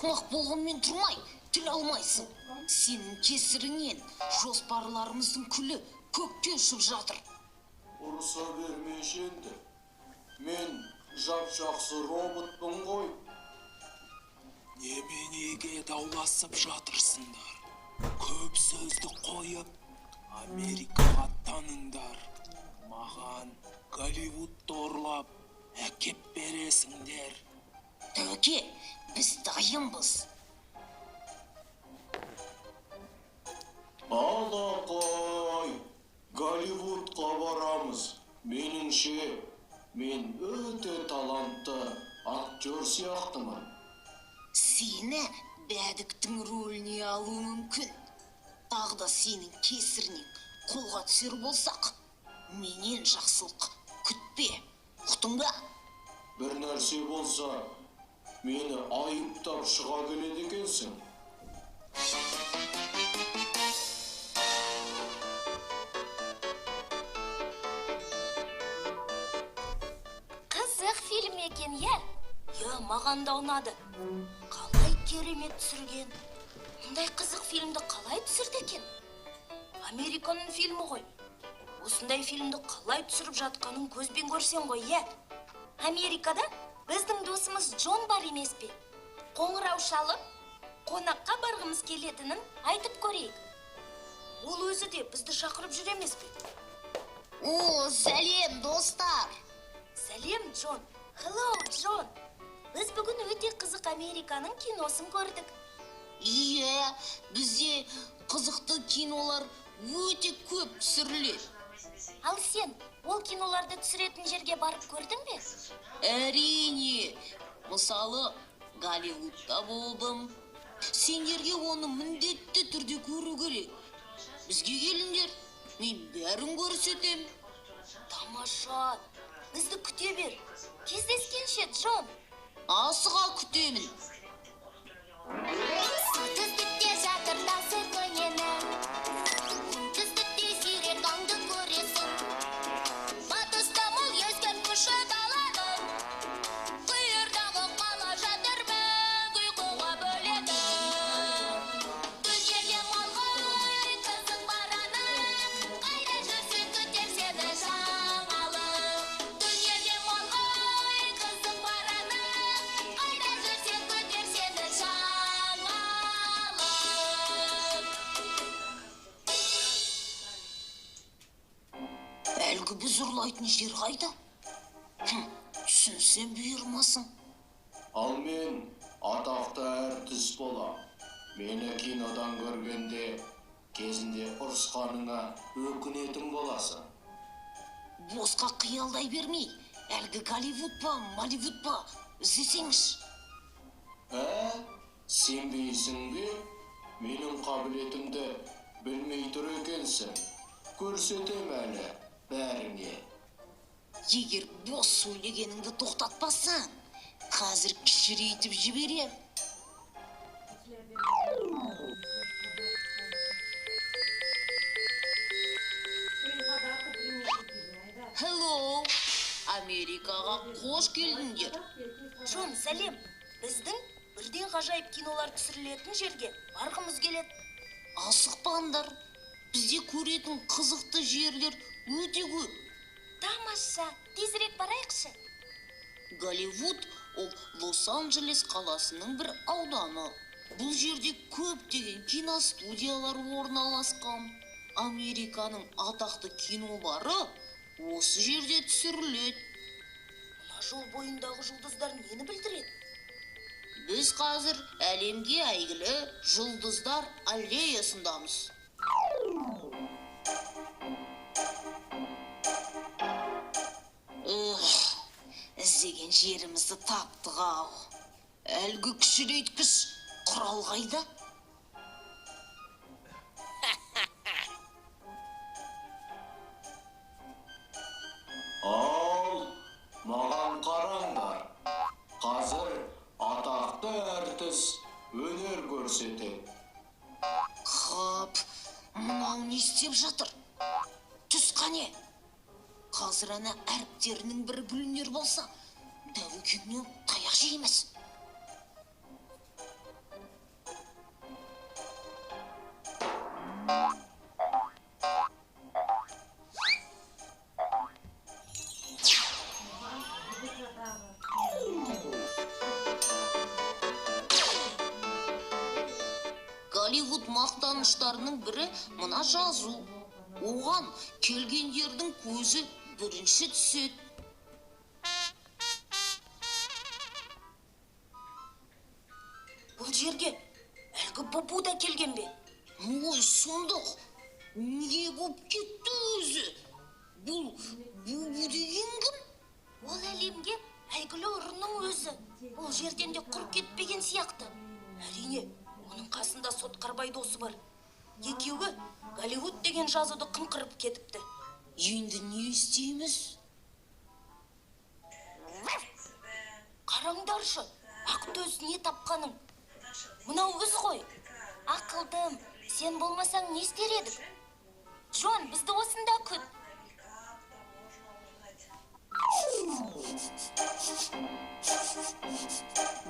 ақымақ болғанмен тұрмай, тіл алмайсың. Сенің кесіріңнен жоспарларымыздың күлі көкке ұшып жатыр. Ұрыса бермеші енді. Мен жап-жақсы роботпын ғой. Неменеге дауласып жатырсыңдар? Көп сөзді қойып, Америкаға аттаныңдар. Маған Голливудты ұрлап, әкеп бересіңдер. Тәуке, біз дайынбыз. Алақай, Голливудқа барамыз. Меніңше, мен өте талантты актер сияқтымын. Сені бәдіктің рөліне алу мүмкін. Тағы да сенің кесірінен қолға түсер болсақ, менен жақсылық күтпе. Ұқтың ба? Бір нәрсе болса, мені айыптап шыға келеді екенсің. Қызық фильм екен, я? Я, маған да ұнады. Қалай керемет түсірген. Мұндай қызық фильмді қалай түсірді екен? Американың фильмі ғой. Осындай фильмді қалай түсіріп жатқанын көзбен көрсен ғой, я? Америкада біздің досымыз Джон бар емес пе? Қоңырау шалып, қонаққа барғымыз келетінін айтып көрейік. Ол өзі де бізді шақырып жүр емес пе? О, сәлем, достар! Сәлем, Джон. Hello, Джон. Біз бүгін өте қызық Американың киносын көрдік. Иә, бізде қызықты кинолар өте көп түсіріледі. Ал сен ол киноларды түсіретін жерге барып көрдің бе? Әрине, мысалы, Голливудта болдым. Сендерге оны міндетті түрде көру керек. Бізге келіңдер, мен бәрін көрсетем. Тамаша, бізді күте бер. Кездескенше, Джон. Асыға күтемін. Солтүстікте жатыр тасы көнені, оңтүстікте сирек аңды көресің. Батыста мол ескен күші даланың, қиырдағы қала жатыр мәңгі ұйқыға бөледі. Дүниеде мол ғой қызық бар ана, қайда жүрсең күтер сені жаңалық. Дүниеде мол ғой қызық бар ана, қайда жүрсең күтер сені жаңалық. Әлгі біз ұрлайтын жер қайда? Түсінсем бұйырмасын. Ал мен атақты әртіс болам. Мені кинодан көргенде, кезінде ұрысқаныңа өкінетін боласың. Босқа қиялдай бермей, әлгі Голливуд па, Молливуд па, іздесеңіз. Сенбейсің бе? Менің қабілетімді білмей тұр екенсің. Көрсетем әлі бәріңе. Егер бос сөйлегеніңді тоқтатпасаң, қазір кішірейтіп жіберем. Hello, Америкаға қош келдіңдер. Джон, сәлем. Біздің бірден ғажайып кинолар түсірілетін жерге барғымыз келеді. Асықпаңдар, бізде көретін қызықты жерлер өте көп. Тамаша, тезірек барайықшы. Голливуд ол Лос-Анджелес қаласының бір ауданы. Бұл жерде көптеген киностудиялар орналасқан. Американың атақты кинолары осы жерде түсіріледі. Мына жол бойындағы жұлдыздар нені білдіреді? Біз қазір әлемге әйгілі жұлдыздар аллеясындамыз. Іздеген жерімізді таптық ау. Әлгі кішірейткіш құрал қайда? Ал, маған қараңдар. Қазір атақты әртіс өнер көрсетеді. Қап, мынау не істеп жатыр? Түс қане? Қазір ана әріптерінің бірі бүлінер болса, дәуекеңнен таяқ жейміз. Голливуд мақтаныштарының бірі мына жазу. Оған келгендердің көзі бірінші түседі. Бұл жерге әлгі бұбу да келген бе? Ой, сұмдық, не болып кетті өзі? Бұл бұбу деген кім? Ол әлемге әйгілі ұрының өзі. Ол жерден де құр кетпеген сияқты. Әрине, оның қасында Сотқарбай досы бар. Екеуі Голливуд деген жазуды қымқырып кетіпті. Енді не істейміз? Қараңдаршы, Ақтөс не тапқаның? Мынау өз ғой. Ақылдым, сен болмасаң не істер едік? Джон, бізді осында күт.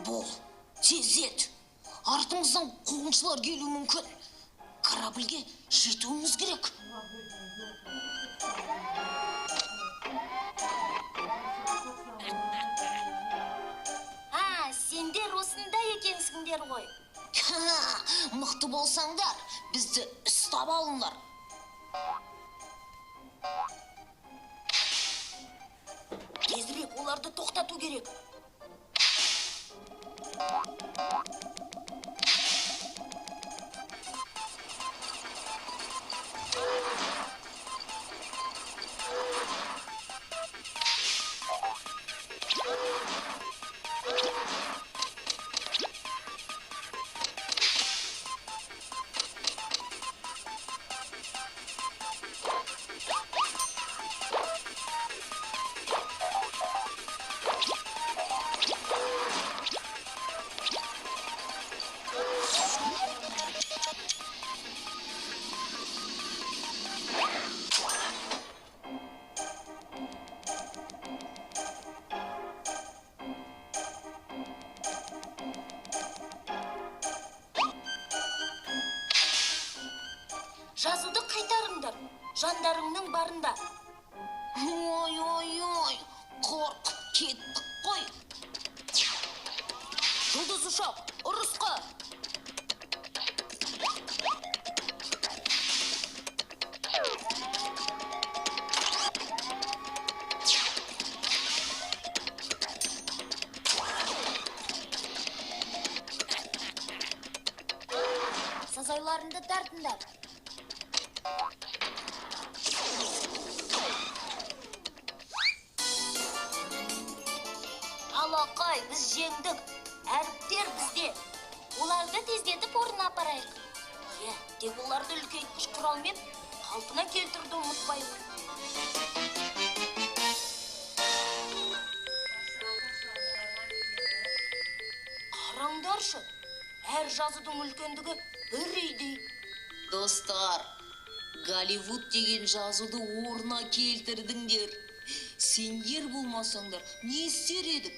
Бол, тез ет. Артымыздан қуғыншылар келуі мүмкін. Корабльге жетуіміз керек. Сендер осында екенсіңдер ғой. Мықты болсаңдар, бізді ұстап алыңдар. Тезірек оларды тоқтату керек. Жазуды қайтарыңдар, жандарыңның барында. Ой, қорқып кеттік қой. Жұлдыз ұшақ, ұрысқа! Сазайларыңды тартыңдар. Алақай, біз жеңдік. Әріптер бізде. Оларды тездетіп орнына апарайық. Тек оларды үлкейткіш құралмен қалпына келтірді ұмытпайық. Қараңдаршы, әр жазудың үлкендігі бір үйдей. Достар, Голливуд деген жазуды орнына келтірдіңдер. Сендер болмасаңдар, не істер едік?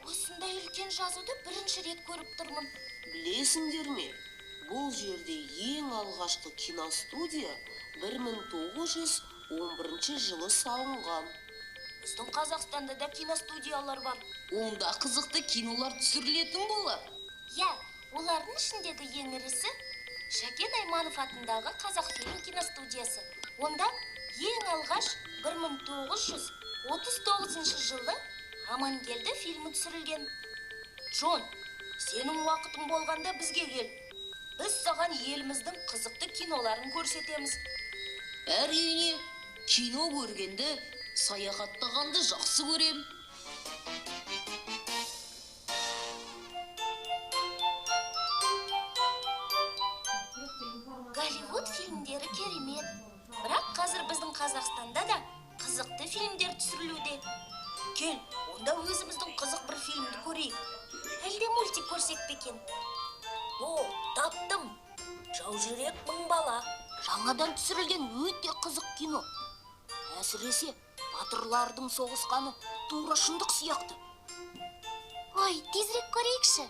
Осындай үлкен жазуды бірінші рет көріп тұрмын. Білесіңдер ме? Бұл жерде ең алғашқы киностудия 1911 жылы салынған. Біздің Қазақстанда да киностудиялар бар. Онда қызықты кинолар түсірілетін болар. Олардың ішіндегі ең ірісі Шәкен Айманов атындағы Қазақфильм киностудиясы. Онда ең алғаш 1939 жылы Амангелді фильмі түсірілген. Джон, сенің уақытың болғанда бізге кел. Біз саған еліміздің қызықты киноларын көрсетеміз. Әрине, кино көргенді, саяхаттағанды жақсы көрем. Голливуд фильмдері керемет. Бірақ қазір біздің Қазақстанда да қызықты фильмдер түсірілуде. Кел, онда өзіміздің қызық бір фильмді көрейік. Әлде мультик көрсек пе екен? Таптым. Жаужүрек мың бала. Жаңадан түсірілген өте қызық кино. Әсіресе батырлардың соғысқаны тура шындық сияқты. Ой, тезірек көрейікші.